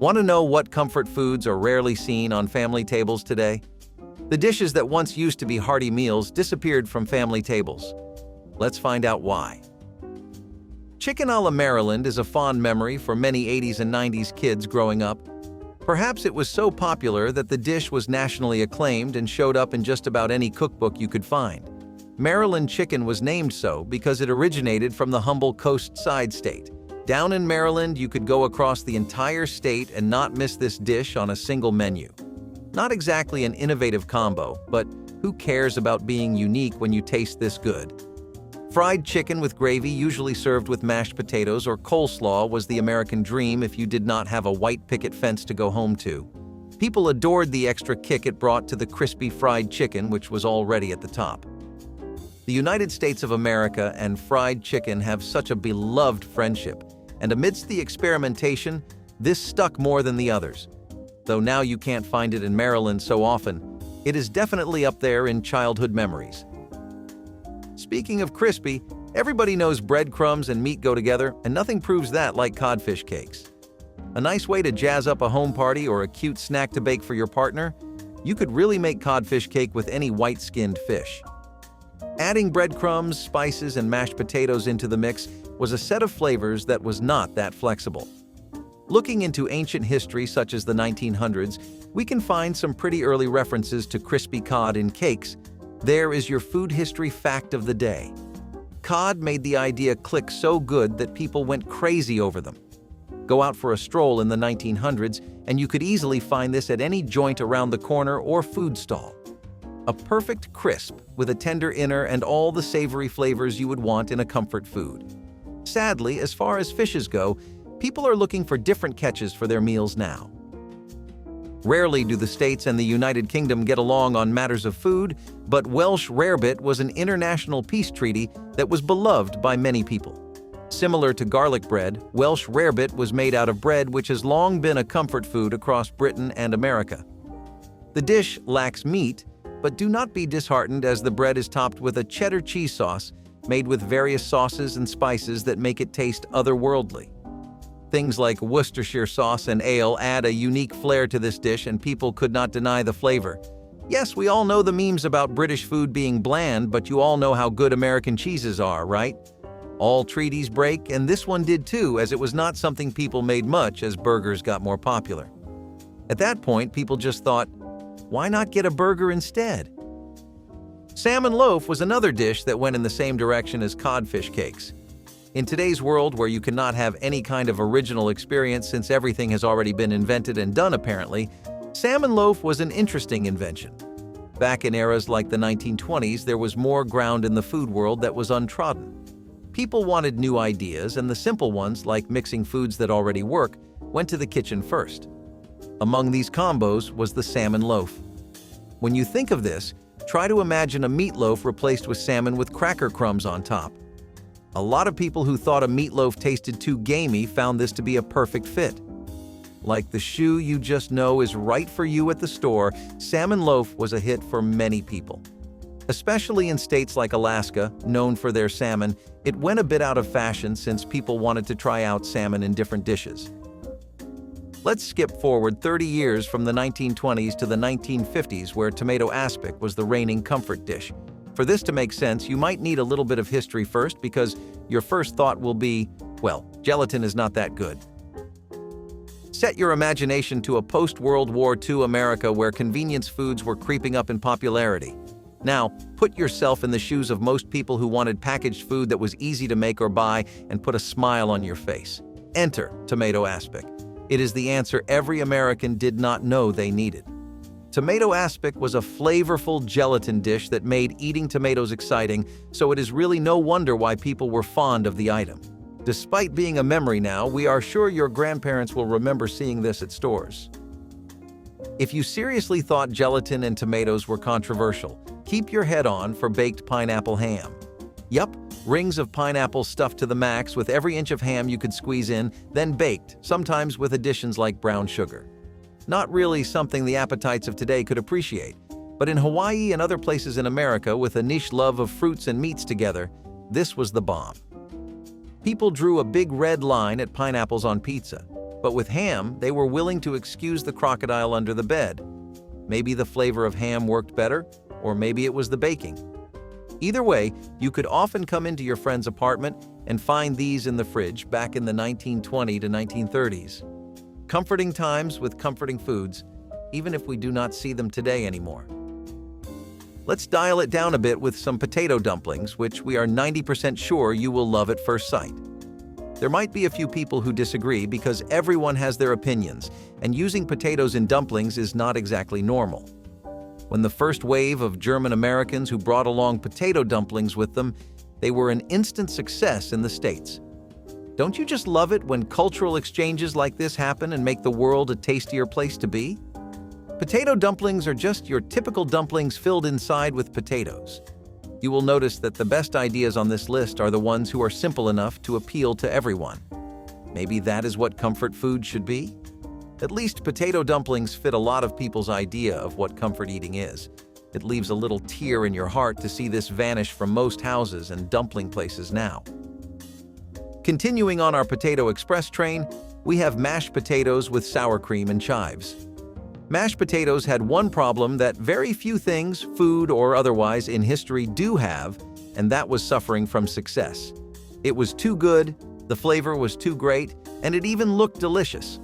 Want to know what comfort foods are rarely seen on family tables today? The dishes that once used to be hearty meals disappeared from family tables. Let's find out why. Chicken a la Maryland is a fond memory for many 80s and 90s kids growing up. Perhaps it was so popular that the dish was nationally acclaimed and showed up in just about any cookbook you could find. Maryland chicken was named so because it originated from the humble coast-side state. Down in Maryland, you could go across the entire state and not miss this dish on a single menu. Not exactly an innovative combo, but who cares about being unique when you taste this good? Fried chicken with gravy, usually served with mashed potatoes or coleslaw, was the American dream if you did not have a white picket fence to go home to. People adored the extra kick it brought to the crispy fried chicken, which was already at the top. The United States of America and fried chicken have such a beloved friendship, and amidst the experimentation, this stuck more than the others. Though now you can't find it in Maryland so often, it is definitely up there in childhood memories. Speaking of crispy, everybody knows breadcrumbs and meat go together, and nothing proves that like codfish cakes. A nice way to jazz up a home party or a cute snack to bake for your partner? You could really make codfish cake with any white-skinned fish. Adding breadcrumbs, spices, and mashed potatoes into the mix was a set of flavors that was not that flexible. Looking into ancient history such as the 1900s, we can find some pretty early references to crispy cod in cakes. There is your food history fact of the day. Cod made the idea click so good that people went crazy over them. Go out for a stroll in the 1900s, and you could easily find this at any joint around the corner or food stall. A perfect crisp with a tender inner and all the savory flavors you would want in a comfort food. Sadly, as far as fishes go, people are looking for different catches for their meals now. Rarely do the States and the United Kingdom get along on matters of food, but Welsh Rarebit was an international peace treaty that was beloved by many people. Similar to garlic bread, Welsh Rarebit was made out of bread which has long been a comfort food across Britain and America. The dish lacks meat, but do not be disheartened as the bread is topped with a cheddar cheese sauce made with various sauces and spices that make it taste otherworldly. Things like Worcestershire sauce and ale add a unique flair to this dish, and people could not deny the flavor. Yes, we all know the memes about British food being bland, but you all know how good American cheeses are, right? All treaties break, and this one did too, as it was not something people made much as burgers got more popular. At that point, people just thought, why not get a burger instead? Salmon Loaf was another dish that went in the same direction as codfish cakes. In today's world where you cannot have any kind of original experience since everything has already been invented and done apparently, Salmon Loaf was an interesting invention. Back in eras like the 1920s, there was more ground in the food world that was untrodden. People wanted new ideas, and the simple ones, like mixing foods that already work, went to the kitchen first. Among these combos was the salmon loaf. When you think of this, try to imagine a meatloaf replaced with salmon with cracker crumbs on top. A lot of people who thought a meatloaf tasted too gamey found this to be a perfect fit. Like the shoe you just know is right for you at the store, Salmon Loaf was a hit for many people. Especially in states like Alaska, known for their salmon, it went a bit out of fashion since people wanted to try out salmon in different dishes. Let's skip forward 30 years from the 1920s to the 1950s, where tomato aspic was the reigning comfort dish. For this to make sense, you might need a little bit of history first, because your first thought will be, well, gelatin is not that good. Set your imagination to a post-World War II America where convenience foods were creeping up in popularity. Now, put yourself in the shoes of most people who wanted packaged food that was easy to make or buy and put a smile on your face. Enter tomato aspic. It is the answer every American did not know they needed. Tomato aspic was a flavorful gelatin dish that made eating tomatoes exciting, so it is really no wonder why people were fond of the item. Despite being a memory now, we are sure your grandparents will remember seeing this at stores. If you seriously thought gelatin and tomatoes were controversial, keep your head on for baked pineapple ham. Yup, rings of pineapple stuffed to the max with every inch of ham you could squeeze in, then baked, sometimes with additions like brown sugar. Not really something the appetites of today could appreciate, but in Hawaii and other places in America with a niche love of fruits and meats together, this was the bomb. People drew a big red line at pineapples on pizza. But with ham, they were willing to excuse the crocodile under the bed. Maybe the flavor of ham worked better, or maybe it was the baking. Either way, you could often come into your friend's apartment and find these in the fridge back in the 1920s to 1930s. Comforting times with comforting foods, even if we do not see them today anymore. Let's dial it down a bit with some potato dumplings, which we are 90% sure you will love at first sight. There might be a few people who disagree because everyone has their opinions, and using potatoes in dumplings is not exactly normal. When the first wave of German Americans who brought along potato dumplings with them, they were an instant success in the States. Don't you just love it when cultural exchanges like this happen and make the world a tastier place to be? Potato dumplings are just your typical dumplings filled inside with potatoes. You will notice that the best ideas on this list are the ones who are simple enough to appeal to everyone. Maybe that is what comfort food should be? At least potato dumplings fit a lot of people's idea of what comfort eating is. It leaves a little tear in your heart to see this vanish from most houses and dumpling places now. Continuing on our potato express train, we have mashed potatoes with sour cream and chives. Mashed potatoes had one problem that very few things, food or otherwise, in history do have, and that was suffering from success. It was too good, the flavor was too great, and it even looked delicious.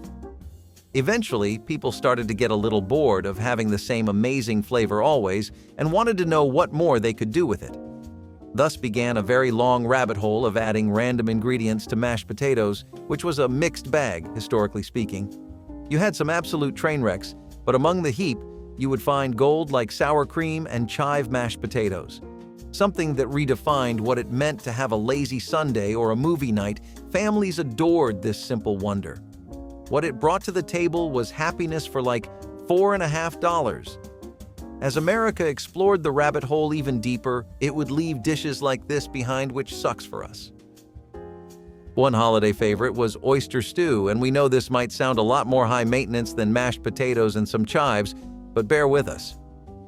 Eventually, people started to get a little bored of having the same amazing flavor always and wanted to know what more they could do with it. Thus began a very long rabbit hole of adding random ingredients to mashed potatoes, which was a mixed bag, historically speaking. You had some absolute train wrecks, but among the heap, you would find gold like sour cream and chive mashed potatoes. Something that redefined what it meant to have a lazy Sunday or a movie night. Families adored this simple wonder. What it brought to the table was happiness for like $4.50. As America explored the rabbit hole even deeper, it would leave dishes like this behind, which sucks for us. One holiday favorite was oyster stew, and we know this might sound a lot more high maintenance than mashed potatoes and some chives, but bear with us.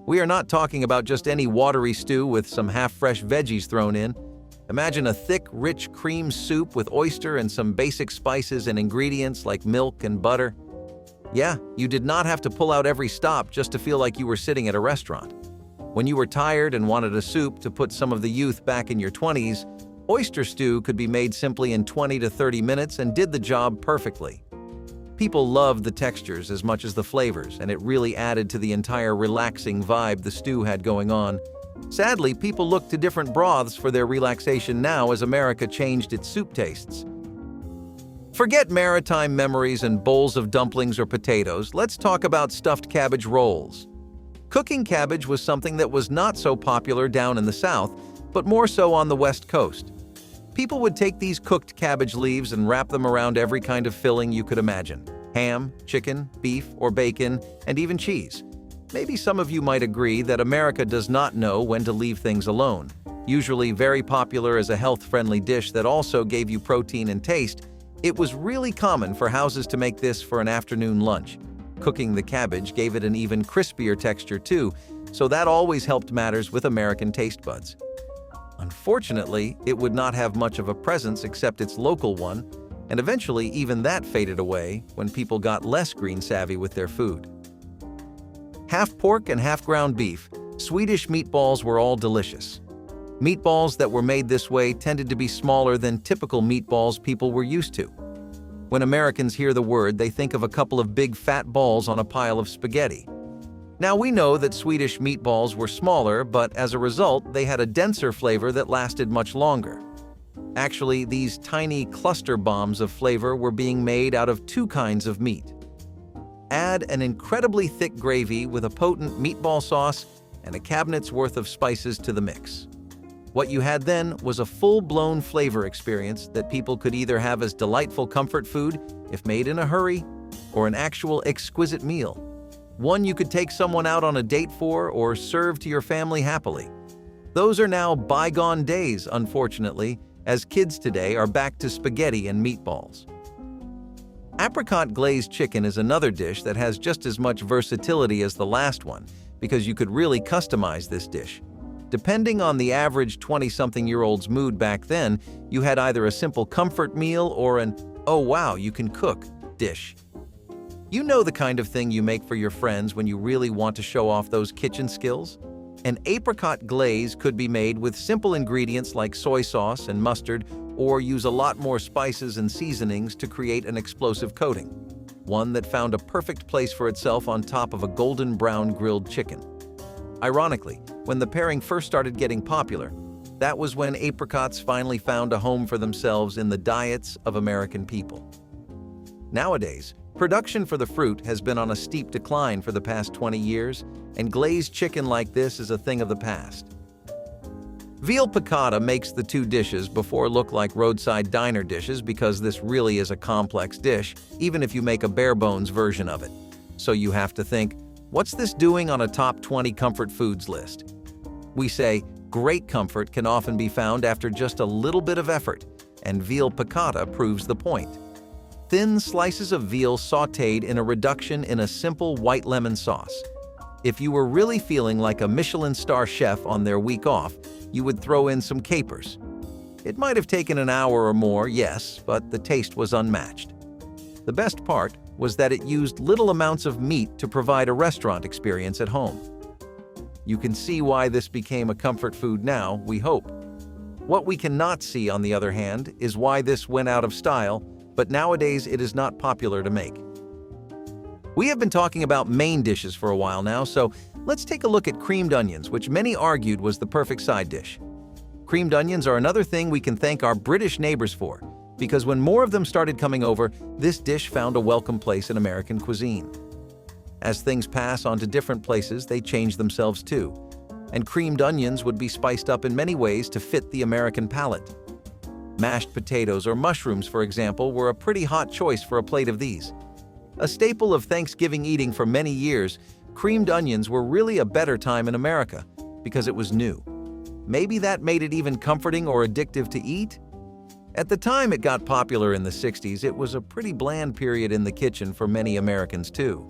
We are not talking about just any watery stew with some half-fresh veggies thrown in. Imagine a thick, rich cream soup with oyster and some basic spices and ingredients like milk and butter. Yeah, you did not have to pull out every stop just to feel like you were sitting at a restaurant. When you were tired and wanted a soup to put some of the youth back in your 20s, oyster stew could be made simply in 20 to 30 minutes and did the job perfectly. People loved the textures as much as the flavors, and it really added to the entire relaxing vibe the stew had going on. Sadly, people look to different broths for their relaxation now as America changed its soup tastes. Forget maritime memories and bowls of dumplings or potatoes. Let's talk about stuffed cabbage rolls. Cooking cabbage was something that was not so popular down in the South, but more so on the West Coast. People would take these cooked cabbage leaves and wrap them around every kind of filling you could imagine: ham, chicken, beef, or bacon, and even cheese. Maybe some of you might agree that America does not know when to leave things alone. Usually very popular as a health-friendly dish that also gave you protein and taste, it was really common for houses to make this for an afternoon lunch. Cooking the cabbage gave it an even crispier texture too, so that always helped matters with American taste buds. Unfortunately, it would not have much of a presence except its local one, and eventually even that faded away when people got less green-savvy with their food. Half pork and half ground beef, Swedish meatballs were all delicious. Meatballs that were made this way tended to be smaller than typical meatballs people were used to. When Americans hear the word, they think of a couple of big fat balls on a pile of spaghetti. Now we know that Swedish meatballs were smaller, but as a result, they had a denser flavor that lasted much longer. Actually, these tiny cluster bombs of flavor were being made out of two kinds of meat. Add an incredibly thick gravy with a potent meatball sauce and a cabinet's worth of spices to the mix. What you had then was a full-blown flavor experience that people could either have as delightful comfort food, if made in a hurry, or an actual exquisite meal. One you could take someone out on a date for or serve to your family happily. Those are now bygone days, unfortunately, as kids today are back to spaghetti and meatballs. Apricot glazed chicken is another dish that has just as much versatility as the last one, because you could really customize this dish. Depending on the average 20-something-year-old's mood back then, you had either a simple comfort meal or an "oh wow, you can cook" dish. You know the kind of thing you make for your friends when you really want to show off those kitchen skills? An apricot glaze could be made with simple ingredients like soy sauce and mustard, or use a lot more spices and seasonings to create an explosive coating, one that found a perfect place for itself on top of a golden brown grilled chicken. Ironically, when the pairing first started getting popular, that was when apricots finally found a home for themselves in the diets of American people. Nowadays, production for the fruit has been on a steep decline for the past 20 years, and glazed chicken like this is a thing of the past. Veal piccata makes the two dishes before look like roadside diner dishes because this really is a complex dish, even if you make a bare-bones version of it. So you have to think, what's this doing on a top 20 comfort foods list? We say, great comfort can often be found after just a little bit of effort, and veal piccata proves the point. Thin slices of veal sautéed in a reduction in a simple white lemon sauce. If you were really feeling like a Michelin star chef on their week off, you would throw in some capers. It might have taken an hour or more, yes, but the taste was unmatched. The best part was that it used little amounts of meat to provide a restaurant experience at home. You can see why this became a comfort food now, we hope. What we cannot see, on the other hand, is why this went out of style, but nowadays it is not popular to make. We have been talking about main dishes for a while now, so let's take a look at creamed onions, which many argued was the perfect side dish. Creamed onions are another thing we can thank our British neighbors for, because when more of them started coming over, this dish found a welcome place in American cuisine. As things pass on to different places, they change themselves too, and creamed onions would be spiced up in many ways to fit the American palate. Mashed potatoes or mushrooms, for example, were a pretty hot choice for a plate of these. A staple of Thanksgiving eating for many years, creamed onions were really a better time in America because it was new. Maybe that made it even comforting or addictive to eat? At the time it got popular in the 60s, it was a pretty bland period in the kitchen for many Americans too.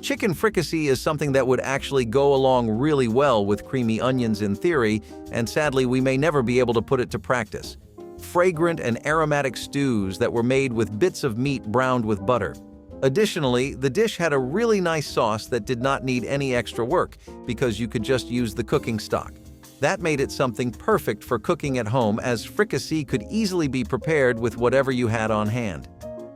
Chicken fricassee is something that would actually go along really well with creamy onions in theory, and sadly we may never be able to put it to practice. Fragrant and aromatic stews that were made with bits of meat browned with butter. Additionally, the dish had a really nice sauce that did not need any extra work because you could just use the cooking stock. That made it something perfect for cooking at home, as fricassee could easily be prepared with whatever you had on hand.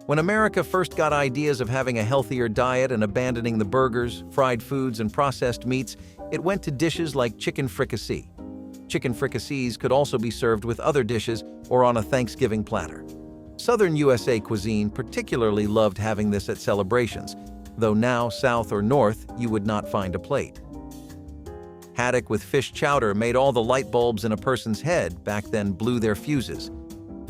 When America first got ideas of having a healthier diet and abandoning the burgers, fried foods, and processed meats, it went to dishes like chicken fricassee. Chicken fricassees could also be served with other dishes or on a Thanksgiving platter. Southern USA cuisine particularly loved having this at celebrations, though now, south or north, you would not find a plate. Haddock with fish chowder made all the light bulbs in a person's head back then blew their fuses.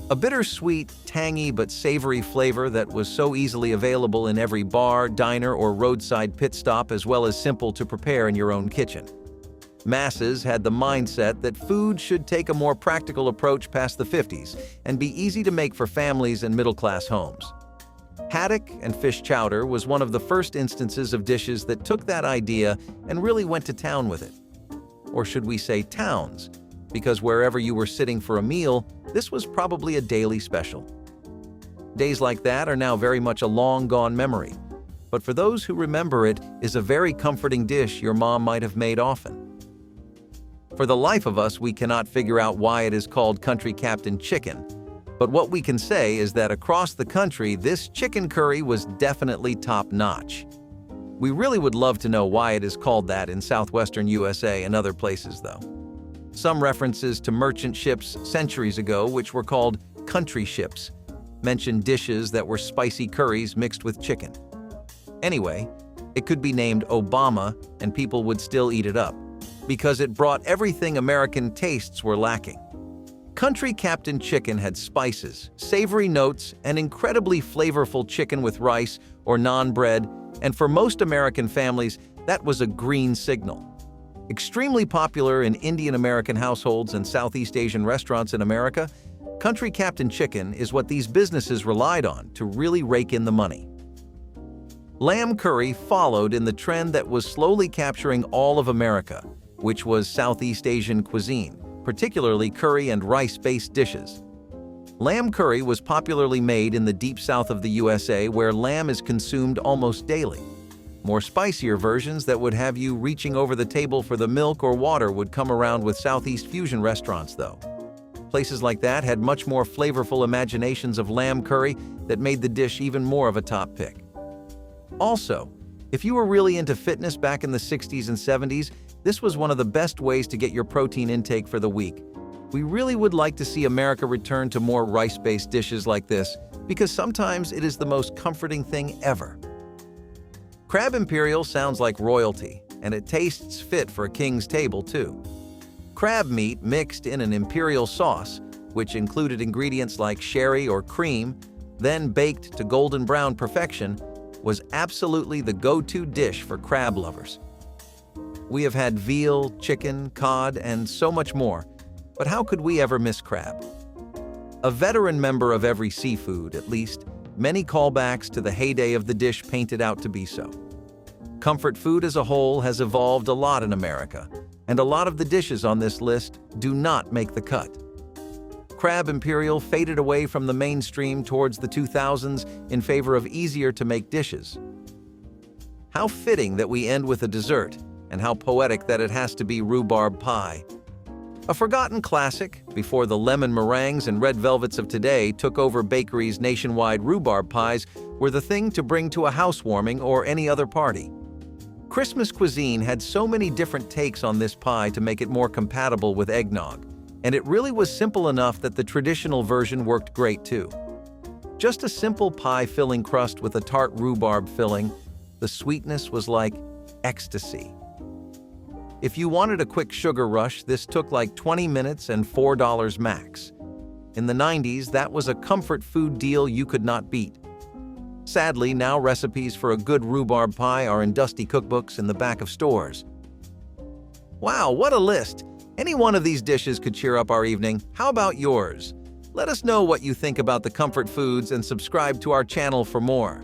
A bittersweet, tangy but savory flavor that was so easily available in every bar, diner, or roadside pit stop, as well as simple to prepare in your own kitchen. Masses had the mindset that food should take a more practical approach past the 50s and be easy to make for families and middle-class homes. Haddock and fish chowder was one of the first instances of dishes that took that idea and really went to town with it. Or should we say towns? Because wherever you were sitting for a meal, this was probably a daily special. Days like that are now very much a long-gone memory, but for those who remember it, is a very comforting dish your mom might have made often. For the life of us, we cannot figure out why it is called Country Captain Chicken, but what we can say is that across the country, this chicken curry was definitely top-notch. We really would love to know why it is called that in southwestern USA and other places, though. Some references to merchant ships centuries ago, which were called country ships, mentioned dishes that were spicy curries mixed with chicken. Anyway, it could be named Obama and people would still eat it up, because it brought everything American tastes were lacking. Country Captain Chicken had spices, savory notes, and incredibly flavorful chicken with rice or naan bread, and for most American families, that was a green signal. Extremely popular in Indian American households and Southeast Asian restaurants in America, Country Captain Chicken is what these businesses relied on to really rake in the money. Lamb curry followed in the trend that was slowly capturing all of America, which was Southeast Asian cuisine, particularly curry and rice-based dishes. Lamb curry was popularly made in the deep south of the USA, where lamb is consumed almost daily. More spicier versions that would have you reaching over the table for the milk or water would come around with Southeast fusion restaurants, though. Places like that had much more flavorful imaginations of lamb curry that made the dish even more of a top pick. Also, if you were really into fitness back in the 60s and 70s, this was one of the best ways to get your protein intake for the week. We really would like to see America return to more rice-based dishes like this, because sometimes it is the most comforting thing ever. Crab Imperial sounds like royalty, and it tastes fit for a king's table too. Crab meat mixed in an imperial sauce, which included ingredients like sherry or cream, then baked to golden brown perfection, was absolutely the go-to dish for crab lovers. We have had veal, chicken, cod, and so much more, but how could we ever miss crab? A veteran member of every seafood, at least, many callbacks to the heyday of the dish painted out to be so. Comfort food as a whole has evolved a lot in America, and a lot of the dishes on this list do not make the cut. Crab Imperial faded away from the mainstream towards the 2000s in favor of easier-to-make dishes. How fitting that we end with a dessert, and how poetic that it has to be rhubarb pie. A forgotten classic before the lemon meringues and red velvets of today took over bakeries' nationwide. Rhubarb pies were the thing to bring to a housewarming or any other party. Christmas cuisine had so many different takes on this pie to make it more compatible with eggnog, and it really was simple enough that the traditional version worked great too. Just a simple pie filling crust with a tart rhubarb filling, the sweetness was like ecstasy. If you wanted a quick sugar rush, this took like 20 minutes and $4 max. In the 90s, that was a comfort food deal you could not beat. Sadly, now recipes for a good rhubarb pie are in dusty cookbooks in the back of stores. Wow, what a list! Any one of these dishes could cheer up our evening. How about yours? Let us know what you think about the comfort foods and subscribe to our channel for more.